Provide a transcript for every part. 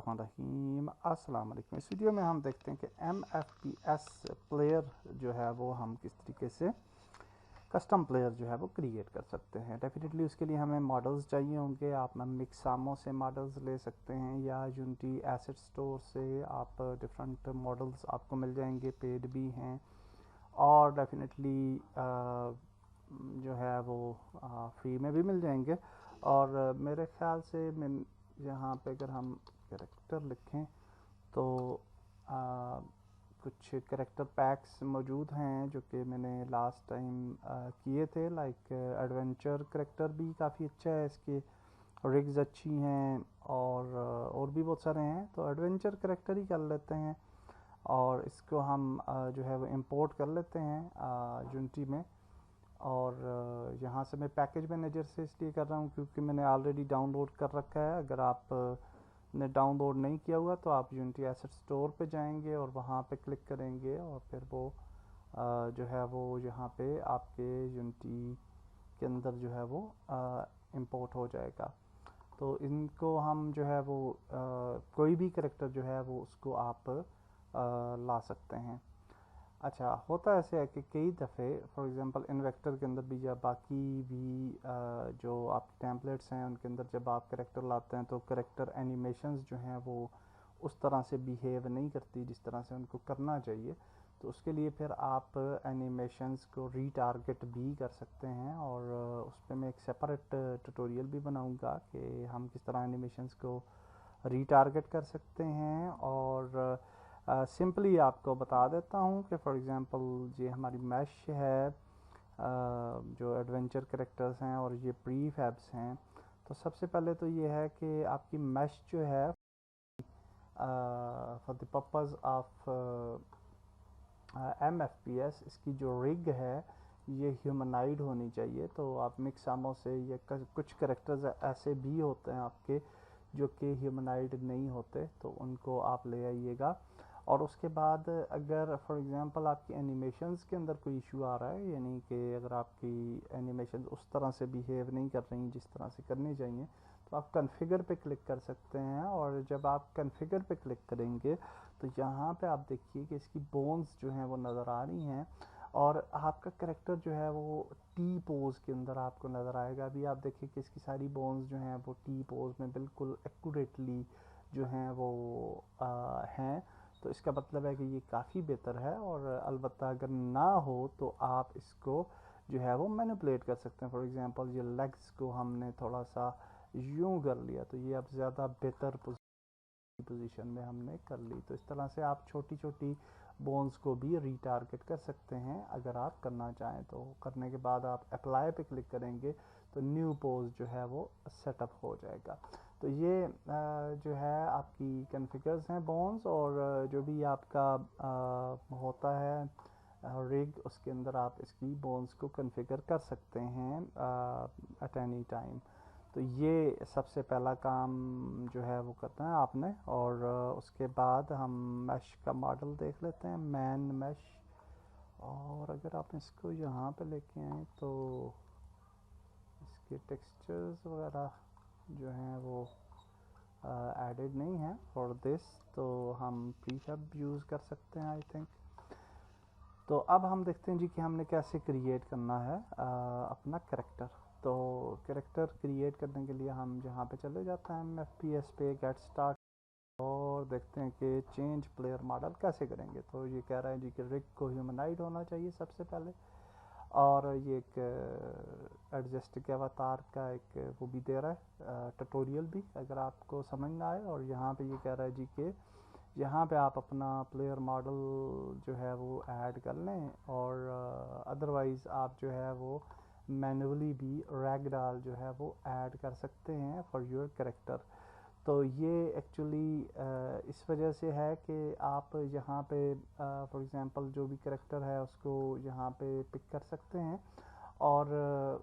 बिस्मिल्लाहिर्रहमानिर्रहीम। अस्सलाम वालेकुम। इस वीडियो में हम देखते हैं कि MFPS प्लेयर जो है वो हम किस तरीके से कस्टम प्लेयर जो है वो क्रिएट कर सकते हैं। डेफिनेटली उसके लिए हमें मॉडल्स चाहिए होंगे। आप मिक्सामो से मॉडल्स ले सकते हैं या यूनिटी एसेट स्टोर से आप डिफरेंट मॉडल्स आपको मिल जाएंगे, पेड भी हैं और डेफिनेटली जो है वो फ्री में भी मिल जाएंगे। और मेरे ख्याल से यहाँ पे अगर हम कैरेक्टर लिखें तो कुछ कैरेक्टर पैक्स मौजूद हैं जो कि मैंने लास्ट टाइम किए थे। लाइक एडवेंचर कैरेक्टर भी काफ़ी अच्छा है, इसके रिग्स अच्छी हैं और भी बहुत सारे हैं। तो एडवेंचर कैरेक्टर ही कर लेते हैं और इसको हम जो है वो इंपोर्ट कर लेते हैं यूनिटी में। और यहाँ से मैं पैकेज मैनेजर से इसलिए कर रहा हूँ क्योंकि मैंने ऑलरेडी डाउनलोड कर रखा है। अगर आप ने डाउनलोड नहीं किया हुआ तो आप यूनिटी एसेट स्टोर पे जाएंगे और वहाँ पे क्लिक करेंगे और फिर वो जो है वो यहाँ पे आपके यूनिटी के अंदर जो है वो इंपोर्ट हो जाएगा। तो इनको हम जो है वो कोई भी कैरेक्टर जो है वो उसको आप ला सकते हैं। अच्छा, होता ऐसे है कि कई दफ़े फॉर एग्जांपल इन्वेक्टर के अंदर भी या बाकी भी जो आप टेम्पलेट्स हैं उनके अंदर जब आप कैरेक्टर लाते हैं तो कैरेक्टर एनिमेशंस जो हैं वो उस तरह से बिहेव नहीं करती जिस तरह से उनको करना चाहिए। तो उसके लिए फिर आप एनिमेशंस को रीटारगेट भी कर सकते हैं और उस पर मैं एक सेपरेट ट्यूटोरियल भी बनाऊंगा कि हम किस तरह एनिमेशंस को रीटारगेट कर सकते हैं। और सिंपली आपको बता देता हूँ कि फॉर एग्जांपल ये हमारी मैश है, जो एडवेंचर कैरेक्टर्स हैं और ये प्री फैब्स हैं। तो सबसे पहले तो ये है कि आपकी मैश जो है for the purpose of MFPS इसकी जो रिग है ये ह्यूमनाइड होनी चाहिए। तो आप मिक्सामो से ये कुछ कैरेक्टर्स ऐसे भी होते हैं आपके जो कि ह्यूमनाइड नहीं होते, तो उनको आप ले आइएगा। और उसके बाद अगर फॉर एग्जांपल आपकी एनिमेशंस के अंदर कोई इशू आ रहा है, यानी कि अगर आपकी एनिमेशन उस तरह से बिहेव नहीं कर रही जिस तरह से करनी चाहिए, तो आप कॉन्फ़िगर पे क्लिक कर सकते हैं। और जब आप कॉन्फ़िगर पे क्लिक करेंगे तो यहाँ पे आप देखिए कि इसकी बोन्स जो हैं वो नज़र आ रही हैं और आपका कैरेक्टर जो है वो टी पोज के अंदर आपको नज़र आएगा। अभी आप देखिए कि इसकी सारी बोन्स जो हैं वो टी पोज में बिल्कुल एक्यूरेटली जो हैं वो हैं। तो इसका मतलब है कि ये काफ़ी बेहतर है। और अलबत्ता अगर ना हो तो आप इसको जो है वो मैनिपुलेट कर सकते हैं। फॉर एग्जांपल ये लेग्स को हमने थोड़ा सा यूं कर लिया तो ये अब ज़्यादा बेहतर पोजीशन में हमने कर ली। तो इस तरह से आप छोटी छोटी बोन्स को भी रीटारगेट कर सकते हैं अगर आप करना चाहें। तो करने के बाद आप अप्लाई पे क्लिक करेंगे तो न्यू पोज जो है वो सेटअप हो जाएगा। तो ये जो है आपकी कॉन्फ़िगर्स हैं बोन्स और जो भी आपका होता है रिग, उसके अंदर आप इसकी बोन्स को कॉन्फ़िगर कर सकते हैं एट एनी टाइम। तो ये सबसे पहला काम जो है वो करना है आपने। और उसके बाद हम मैश का मॉडल देख लेते हैं, मैन मैश। और अगर आप इसको यहाँ पे लेके आएँ तो इसके टेक्सचर्स वगैरह जो हैं वो एडेड नहीं है फॉर दिस, तो हम प्रीफैब यूज़ कर सकते हैं आई थिंक। तो अब हम देखते हैं जी कि हमने कैसे क्रिएट करना है अपना कैरेक्टर। तो कैरेक्टर क्रिएट करने के लिए हम जहाँ पे चले जाते हैं MFPS पे, गेट स्टार्ट, और देखते हैं कि चेंज प्लेयर मॉडल कैसे करेंगे। तो ये कह रहा है जी कि रिग को ह्यूमनाइड होना चाहिए सबसे पहले, और ये एक एडजस्ट के अवतार का एक वो भी दे रहा है ट्यूटोरियल भी अगर आपको समझ ना आए। और यहाँ पे ये कह रहा है जी कि यहाँ पे आप अपना प्लेयर मॉडल जो है वो ऐड कर लें और अदरवाइज़ आप जो है वो मैनुअली भी रैगडाल जो है वो ऐड कर सकते हैं फॉर योर कैरेक्टर। तो ये एक्चुअली इस वजह से है कि आप यहाँ पे फॉर एग्जांपल जो भी कैरेक्टर है उसको यहाँ पे पिक कर सकते हैं और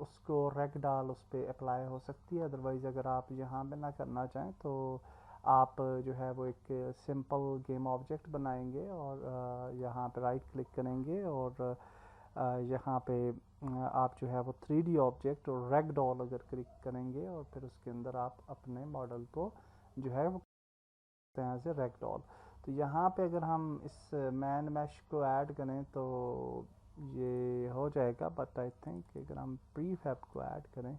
उसको रैगडाल उस पर अप्लाई हो सकती है। अदरवाइज़ अगर आप यहाँ पे ना करना चाहें तो आप जो है वो एक सिंपल गेम ऑब्जेक्ट बनाएंगे और यहाँ पे राइट क्लिक करेंगे और यहाँ पे आप जो है वो 3D ऑब्जेक्ट और रैगडॉल अगर क्लिक करेंगे और फिर उसके अंदर आप अपने मॉडल को जो है वो हैं एज ए रैगडॉल। तो यहाँ पे अगर हम इस मैन मैश को ऐड करें तो ये हो जाएगा, बट आई थिंक अगर हम प्रीफैब को ऐड करें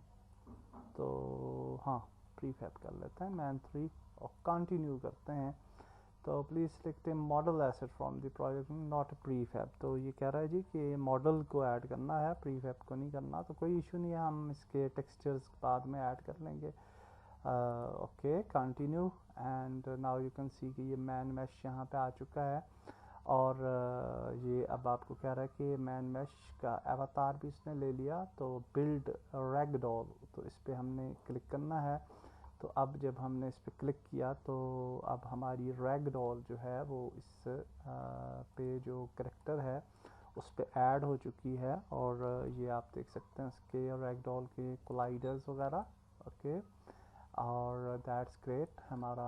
तो हाँ प्रीफैब कर लेते हैं मैन 3 और कंटिन्यू करते हैं। तो please select A model asset from the project not prefab. तो ये कह रहा है जी कि मॉडल को ऐड करना है, प्रीफैब को नहीं करना। तो कोई इशू नहीं है, हम इसके टेक्सचर्स बाद में ऐड कर लेंगे। Okay continue and now you can see कि ये मैन मैश यहाँ पे आ चुका है। और ये अब आपको कह रहा है कि मैन मैश का अवतार भी इसने ले लिया। तो बिल्ड रैगडॉल, तो इस पर हमने क्लिक करना है। तो अब जब हमने इस पर क्लिक किया तो अब हमारी रैगडॉल जो है वो इस पे जो करेक्टर है उस पर ऐड हो चुकी है। और ये आप देख सकते हैं इसके रैगडॉल के कोलाइडर्स वगैरह। ओके और दैट्स ग्रेट, हमारा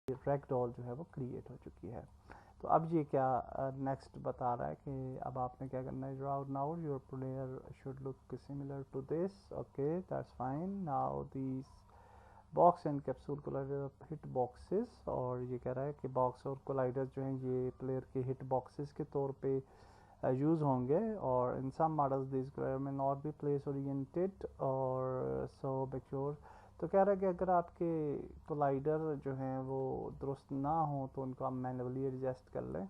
रैगडॉल जो है वो क्रिएट हो चुकी है। तो अब ये क्या नेक्स्ट बता रहा है कि अब आपने क्या करना है, now your player should look similar to this. Okay that's fine. Now these box and capsule collider hit boxes, और ये कह रहा है कि बॉक्स और कोलाइडर जो हैं ये प्लेयर के हिट बॉक्सेस के तौर पे यूज़ होंगे। और इन सम मॉडल्स दिस कोलाइडर में नॉट बी प्लेस ओरिएंटेड और सो मेक श्योर। तो कह रहा है कि अगर आपके कोलाइडर जो हैं वो दुरुस्त ना हो तो उनको हम मैनुअली एडजस्ट कर लें।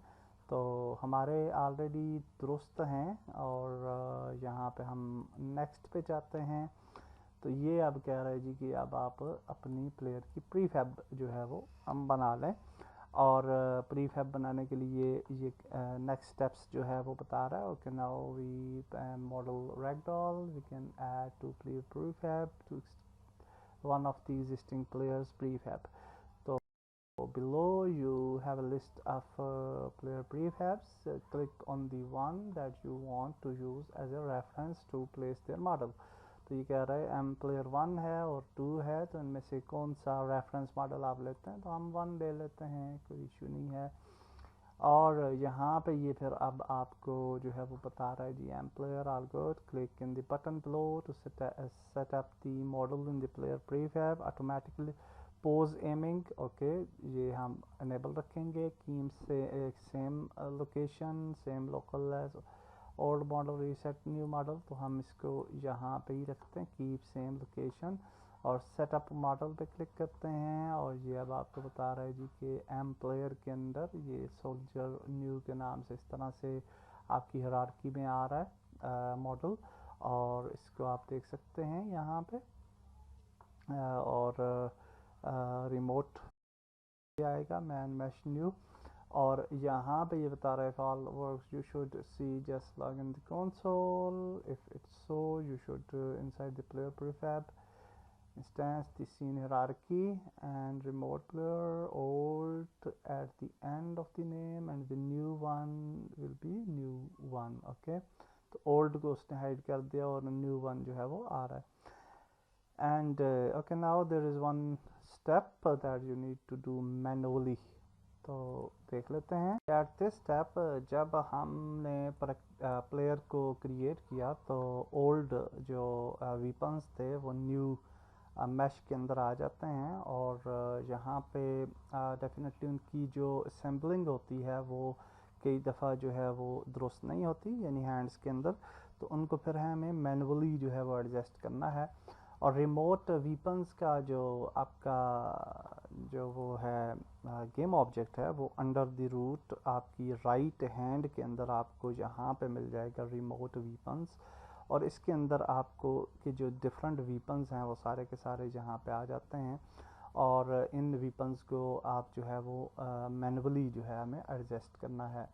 तो हमारे ऑलरेडी दुरुस्त हैं और यहाँ पे हम नेक्स्ट पे जाते हैं। तो ये अब कह रहा है जी कि अब आप अपनी प्लेयर की प्रीफैब जो है वो हम बना लें। और प्रीफैब बनाने के लिए ये नेक्स्ट स्टेप्स जो है वो बता रहा है। Okay now we model ragdoll we can add to player prefab to one of the existing players prefab. तो below you have a list of player prefabs. Click on the one that you want to use as a reference to place their model. तो ये कह रहा है M player 1 है और 2 है, तो इनमें से कौन सा रेफरेंस मॉडल आप लेते हैं। तो हम 1 ले लेते हैं, कोई इशू नहीं है। और यहाँ पे ये फिर अब आपको जो है वो बता रहा है G M player all good, click in the button below to set up the model in the player prefab automatically pose aiming. Okay ये हम इनेबल रखेंगे। कीम से एक same location same local as old model reset new model. तो हम इसको यहाँ पे ही रखते हैं, कीप सेम लोकेशन और सेटअप मॉडल पे क्लिक करते हैं। और ये अब आपको बता रहा है जी कि एम प्लेयर के अंदर ये सोल्जर न्यू के नाम से इस तरह से आपकी हायरार्की में आ रहा है मॉडल। और इसको आप देख सकते हैं यहाँ पे और रिमोट आएगा मैन मैश न्यू। और यहाँ पे ये बता रहा है all works you should see just log in the console if it's so you should inside the player prefab instance the scene hierarchy and remote player old at the end of the name and the new one will be new one। okay तो old को उसने hide कर दिया और new one जो है वो आ रहा है। and okay now there is one step that you need to do manually। तो देख लेते हैं। एट दिस स्टेप जब हमने प्लेयर को क्रिएट किया तो ओल्ड जो वीपन्स थे वो न्यू मैश के अंदर आ जाते हैं। और यहाँ पे डेफिनेटली उनकी जो असेंबलिंग होती है वो कई दफ़ा जो है वो दुरुस्त नहीं होती यानी हैंड्स के अंदर। तो उनको फिर हमें मैनुअली जो है वो एडजस्ट करना है। और रिमोट वीपन्स का जो आपका जो वो है गेम ऑब्जेक्ट है वो अंडर द रूट आपकी राइट हैंड के अंदर आपको यहाँ पे मिल जाएगा रिमोट वीपन्स। और इसके अंदर आपको कि जो डिफरेंट वीपन्स हैं वो सारे के सारे यहाँ पे आ जाते हैं। और इन वीपन्स को आप जो है वो मैनुअली जो है हमें एडजस्ट करना है।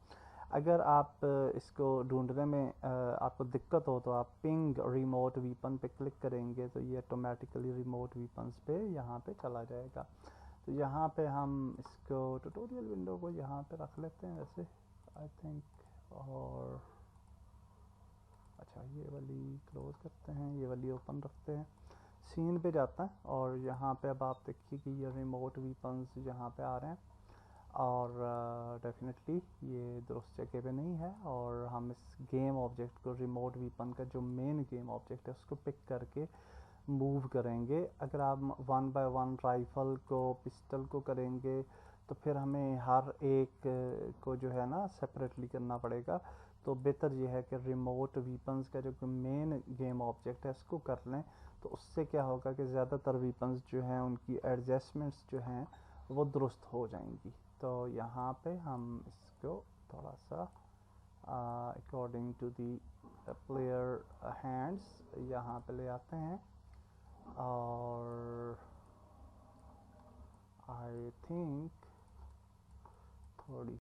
अगर आप इसको ढूंढने में आपको दिक्कत हो तो आप पिंग रिमोट वीपन पे क्लिक करेंगे तो ये ऑटोमेटिकली रिमोट वीपन्स पे यहाँ पे चला जाएगा। तो यहाँ पे हम इसको ट्यूटोरियल विंडो को यहाँ पे रख लेते हैं वैसे आई थिंक। और अच्छा ये वाली क्लोज करते हैं, ये वाली ओपन रखते हैं। सीन पे जाता है और यहाँ पे अब आप देखिए कि ये रिमोट वीपन्स यहाँ पे आ रहे हैं। और डेफिनेटली ये दुरुस्त जगह पे नहीं है। और हम इस गेम ऑब्जेक्ट को रिमोट वीपन का जो मेन गेम ऑब्जेक्ट है उसको पिक करके मूव करेंगे। अगर आप 1 बाय 1 राइफ़ल को पिस्टल को करेंगे तो फिर हमें हर एक को जो है ना सेपरेटली करना पड़ेगा। तो बेहतर ये है कि रिमोट वीपन्स का जो मेन गेम ऑब्जेक्ट है इसको कर लें। तो उससे क्या होगा कि ज़्यादातर वीपन्स जो हैं उनकी एडजस्टमेंट्स जो हैं वो दुरुस्त हो जाएंगी। तो यहाँ पे हम इसको थोड़ा सा according to the player hands यहाँ पे ले आते हैं और आई थिंक थोड़ी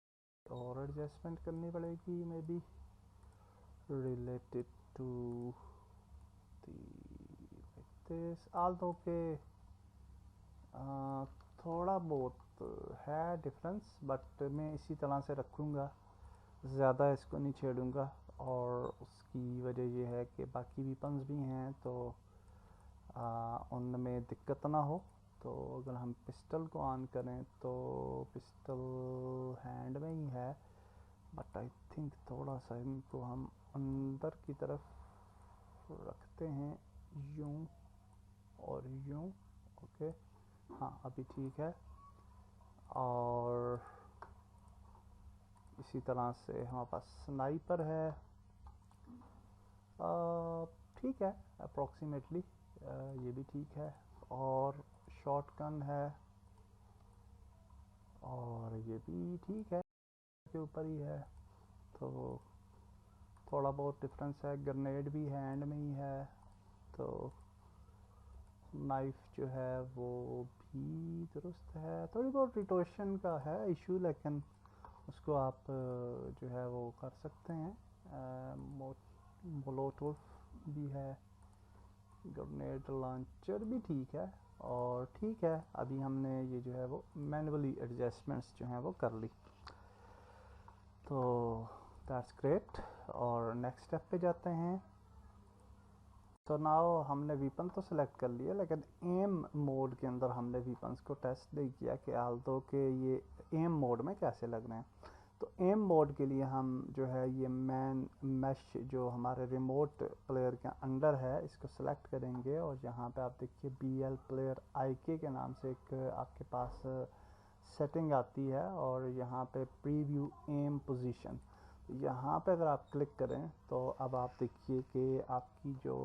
और एडजस्टमेंट करनी पड़ेगी may be related to this although के थोड़ा बहुत है डिफरेंस, बट मैं इसी तरह से रखूँगा, ज़्यादा इसको नहीं छेड़ूँगा। और उसकी वजह यह है कि बाकी वीपन्स भी हैं तो उनमें दिक्कत ना हो। तो अगर हम पिस्टल को ऑन करें तो पिस्टल हैंड में ही है, बट आई थिंक थोड़ा सा इनको हम अंदर की तरफ रखते हैं, यूं और यूं। ओके, हाँ अभी ठीक है। और इसी तरह से हमारे पास स्नाइपर है, ठीक है अप्रॉक्सीमेटली ये भी ठीक है। और शॉटगन है और ये भी ठीक है, के ऊपर ही है। तो थोड़ा बहुत डिफरेंस है। ग्रेनेड भी हैंड में ही है, तो नाइफ जो है वो भी दुरुस्त है। थोड़ी बहुत रिटोशन का है इशू, लेकिन उसको आप जो है वो कर सकते हैं। मोलोटोव भी है, ग्रेनेड लॉन्चर भी ठीक है। और ठीक है, अभी हमने ये जो है वो मैनुअली एडजस्टमेंट्स जो हैं वो कर ली, तो दैट्स ग्रेट। और नेक्स्ट स्टेप पे जाते हैं। तो नाउ हमने वीपन तो सिलेक्ट कर लिया, लेकिन एम मोड के अंदर हमने वीपन्स को टेस्ट नहीं किया कि आल्दो के ये एम मोड में कैसे लग रहे हैं। तो एम मोड के लिए हम जो है ये मैन मैश जो हमारे रिमोट प्लेयर के अंडर है इसको सिलेक्ट करेंगे। और यहाँ पे आप देखिए BL प्लेयर IK के नाम से एक आपके पास सेटिंग आती है, और यहाँ पे प्रीव्यू एम पोजीशन, यहाँ पे अगर आप क्लिक करें तो अब आप देखिए कि आपकी जो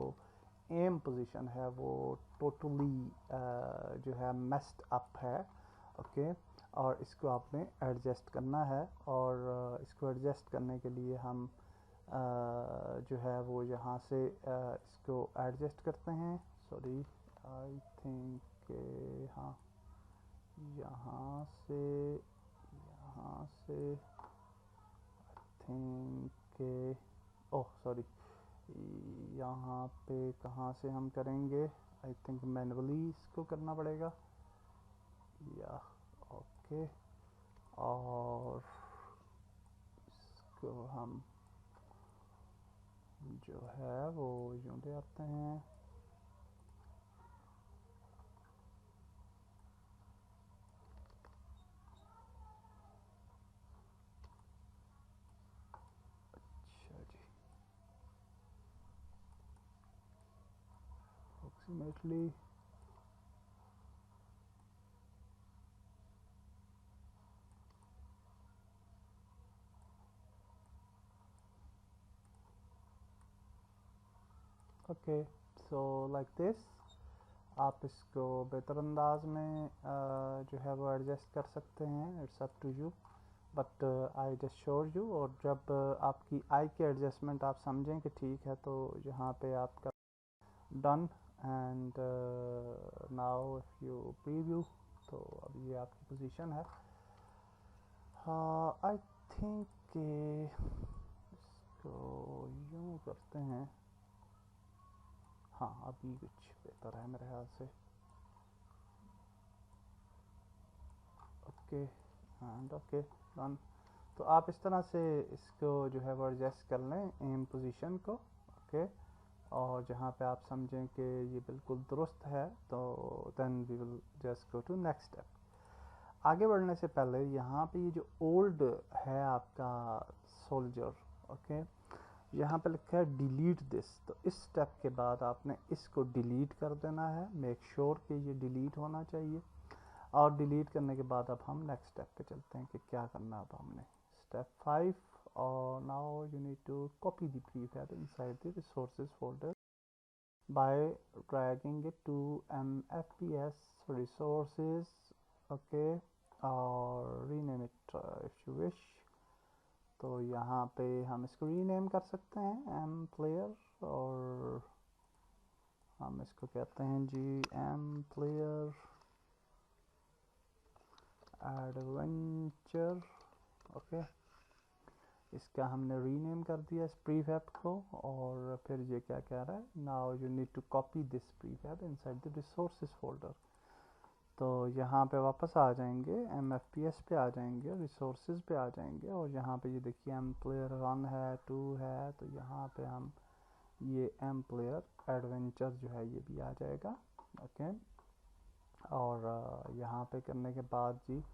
एम पोजीशन है वो टोटली जो है मेस्ड अप है। ओके, और इसको आपने एडजस्ट करना है। और इसको एडजस्ट करने के लिए हम जो है वो यहाँ से इसको एडजस्ट करते हैं। सॉरी, आई थिंक हाँ, यहाँ से थिंक ओह सॉरी, यहाँ पे कहाँ से हम करेंगे? आई थिंक मैनुअली इसको करना पड़ेगा, या ओके। और इसको हम जो है वो यूँ ले आते हैं। अच्छा जी, approximately okay. So like this आप इसको बेहतर अंदाज में जो है वो एडजस्ट कर सकते हैं, it's up to you, but I just show you. और जब आपकी आई के एडजस्टमेंट आप समझें कि ठीक है, तो यहाँ पे आपका done. And now if you preview, तो अब ये आपकी पोजीशन है। आई थिंक इसको यूँ करते हैं, हाँ अभी कुछ बेहतर है मेरे ख्याल से। Okay and okay done. तो आप इस तरह से इसको जो है वो एडजस्ट कर लें एम पोजीशन को। ओके, और जहाँ पे आप समझें कि ये बिल्कुल दुरुस्त है, तो then we will just go to next step. आगे बढ़ने से पहले यहाँ पे ये जो ओल्ड है आपका सोल्जर, ओके, यहाँ पे लिखा है डिलीट दिस, तो इस स्टेप के बाद आपने इसको डिलीट कर देना है। मेक श्योर कि ये डिलीट होना चाहिए। और डिलीट करने के बाद अब हम नेक्स्ट स्टेप पे चलते हैं कि क्या करना है। अब हमने स्टेप 5, और now you need to copy the prefab inside the resources folder by dragging it to MFPS resources, okay, और rename it if you wish। तो यहाँ पे हम इसको रीनेम कर सकते हैं एम प्लेयर, और हम इसको कहते हैं G M player adventure, okay. इसका हमने रीनेम कर दिया इस प्रीफैब को। और फिर ये क्या कह रहा है, now you need to copy this prefab inside the resources folder. तो यहाँ पे वापस आ जाएंगे, MFPS पे आ जाएंगे, रिसोर्सेज पे आ जाएंगे, और यहाँ पे ये देखिए एम प्लेयर 1 है, 2 है, तो यहाँ पे हम ये एम प्लेयर एडवेंचर जो है ये भी आ जाएगा, ओके। और यहाँ पे करने के बाद जी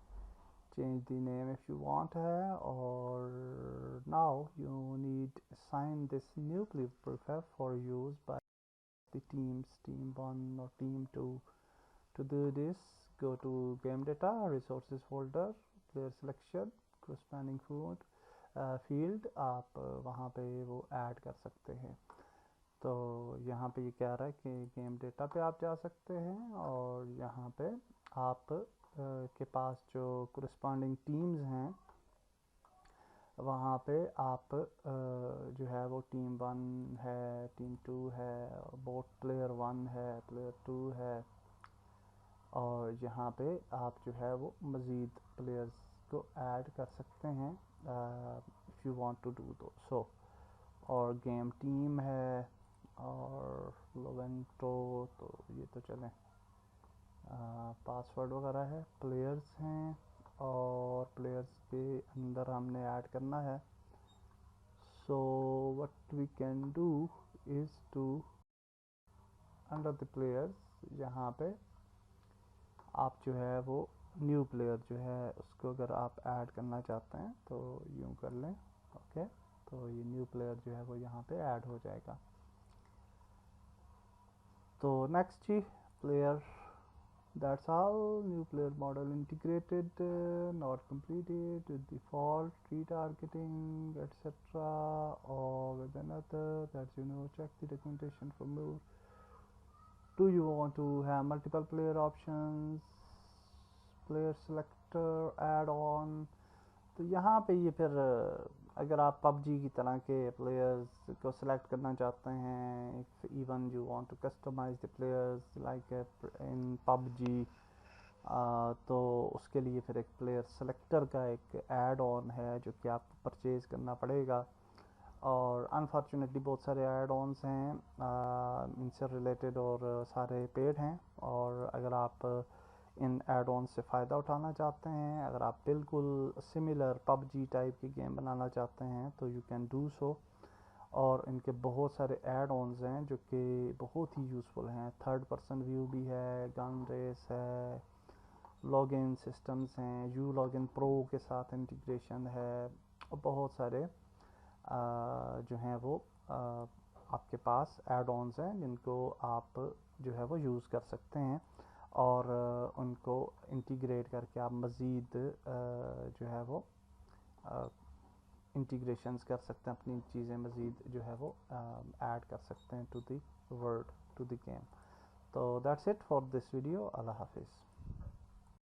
change the name if you want है, और now you need assign this new prefab for use by the teams, team 1 or team 2। to do this, go to game data, resources folder, player selection, corresponding field, आप वहाँ पे वो add कर सकते हैं। तो यहाँ पे ये कह रहा है कि गेम डेटा पे आप जा सकते हैं, और यहाँ पे आप के पास जो corresponding टीम्स हैं वहाँ पे आप जो है वो टीम 1 है, टीम 2 है, बोट प्लेयर 1 है, प्लेयर 2 है, और यहाँ पे आप जो है वो मज़ीद प्लेयर्स को ऐड कर सकते हैं if you want to do so. और गेम टीम है, और लोवेंटो, तो ये तो चलें, पासवर्ड वगैरह है, प्लेयर्स हैं, और प्लेयर्स के अंदर हमने ऐड करना है। So what we can do is to under the players, यहाँ पे आप जो है वो न्यू प्लेयर जो है उसको अगर आप ऐड करना चाहते हैं तो यूँ कर लें, ओके। तो ये न्यू प्लेयर जो है वो यहाँ पे ऐड हो जाएगा। तो next G player, that's all, new player model integrated, not completed with default retargeting etc, or with another that check the documentation for more. Do you want to have multiple player options, player selector add on? तो यहाँ पे ये फिर अगर आप PUBG की तरह के प्लेयर्स को सिलेक्ट करना चाहते हैं, if even you want to customise the players like in PUBG, तो उसके लिए फिर एक प्लेयर सेलेक्टर का एक ऐड ऑन है जो कि आपको परचेज़ करना पड़ेगा। और अनफॉर्चुनेटली बहुत सारे ऐड ऑन्स हैं इनसे रिलेटेड, और सारे पेड हैं। और अगर आप इन ऐड ऑन से फ़ायदा उठाना चाहते हैं, अगर आप बिल्कुल सिमिलर PUBG टाइप की गेम बनाना चाहते हैं तो यू कैन डू सो। और इनके बहुत सारे ऐड ऑन्स हैं जो कि बहुत ही यूज़फुल हैं। थर्ड पर्सन व्यू भी है, गन रेस है, लॉगिन सिस्टम्स हैं, यू लॉगिन प्रो के साथ इंटीग्रेशन है, और बहुत सारे जो हैं वो आपके पास ऐड ऑन्स हैं जिनको आप जो है वो यूज़ कर सकते हैं, और उनको इंटीग्रेट करके आप मज़ीद जो है वो इंटीग्रेशंस कर सकते हैं, अपनी चीज़ें मज़ीद जो है वो ऐड कर सकते हैं to the word, to the game. तो that's it for this video. अल्लाह हाफिज़।